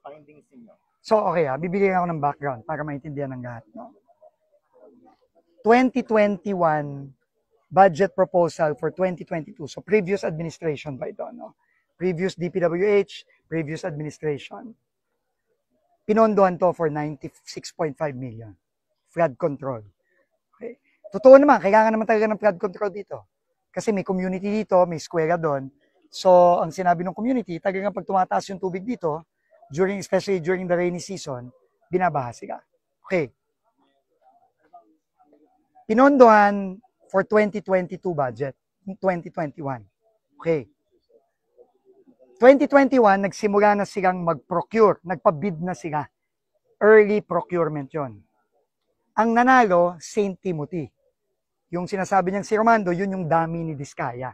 findings niyo? So, okay, bibigyan ako ng background para maintindihan ng lahat. No? 2021 budget proposal for 2022. So, previous administration ba ito? No? Previous DPWH, previous administration. Pinondohan to for 96.5 million. Flood control. Okay. Totoo naman, kailangan naman talaga ng flood control dito. Kasi may community dito, may square doon. So, ang sinabi ng community, talagang pag tumataas yung tubig dito, especially during the rainy season, binabaha sila. Okay. Pinondohan for 2022 budget, 2021. Okay. 2021, nagsimula na silang mag-procure, nagpa-bid na sila. Early procurement yon. Ang nanalo, St. Timothy. Yung sinasabi niyang si Romando, yun yung dami ni Diskaya.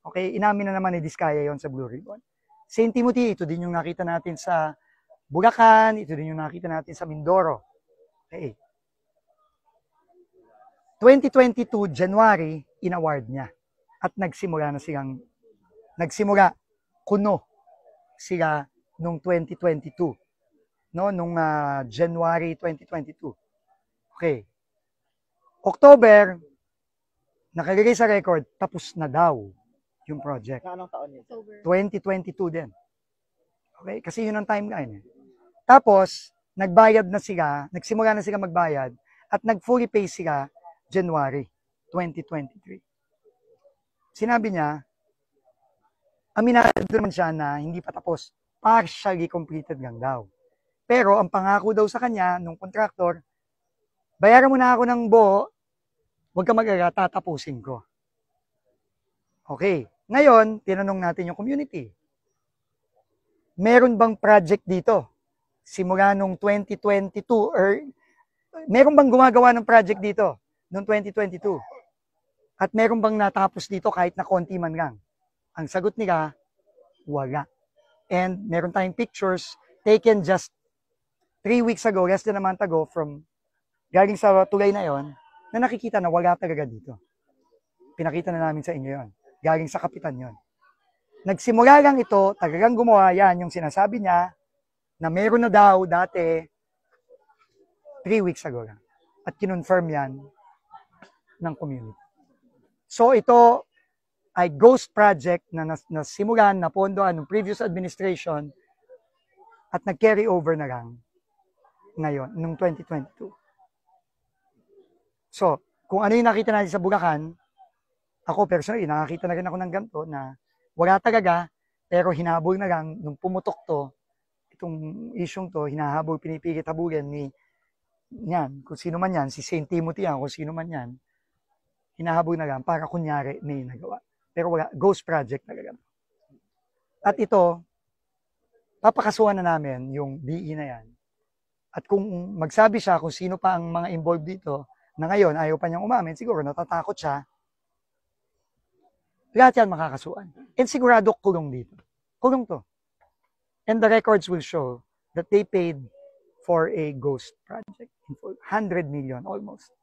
Okay, inamin na naman ni Diskaya yon sa Blue Ribbon. St. Timothy, ito din yung nakita natin sa Bulacan, ito din yung nakita natin sa Mindoro. Okay. 2022, January, in-award niya. At nagsimula kuno sila nung 2022. No, nung January 2022. Okay. October, nakalagay sa record, tapos na daw yung project. Anong taon yun? 2022 din. Okay? Kasi yun ang timeline. Tapos, nagbayad na sila, nagsimula na sila magbayad, at nag-fully pay sila January 2023. Sinabi niya, aminado naman siya na hindi pa tapos, partially completed lang daw. Pero ang pangako daw sa kanya, nung contractor, bayaran mo na ako ng buo, huwag ka mag-alala, tatapusin ko. Okay. Ngayon, tinanong natin yung community. Meron bang project dito? Simula nung 2022, meron bang gumagawa ng project dito nung 2022? At meron bang natapos dito kahit na konti man lang? Ang sagot nila, wala. And meron tayong pictures taken just 3 weeks ago, less than a month ago, galing sa tulay na yon, na nakikita na wala talaga dito. Pinakita na namin sa inyo yon. Galing sa kapitan yon. Nagsimula lang ito, talagang gumawa yan, yung sinasabi niya, na meron na daw dati, 3 weeks ago lang. At kinonfirm yan ng community. So ito ay ghost project na nasimulan, napondohan ng previous administration at nag-carry over na lang ngayon, noong 2022. So, kung ano yung nakita natin sa Bulacan, ako personally, nakakita na rin ako ng ganito na wala talaga, pero hinabol na lang, nung pumutok to, itong isyong to, hinahabol, pinipilit habulin kung sino man yan, si St. Timothy yan, kung sino man yan, hinahabol na lang para kunyari may nagawa. Pero wala, ghost project talaga. At ito, papakasuhan na namin yung DE na yan. At kung magsabi siya kung sino pa ang mga involved dito, na ngayon ayaw pa niyang umamin, siguro natatakot siya, lahat yan makakasuhan. And sigurado kulong dito. Kulong to. And the records will show that they paid for a ghost project. 100 million almost.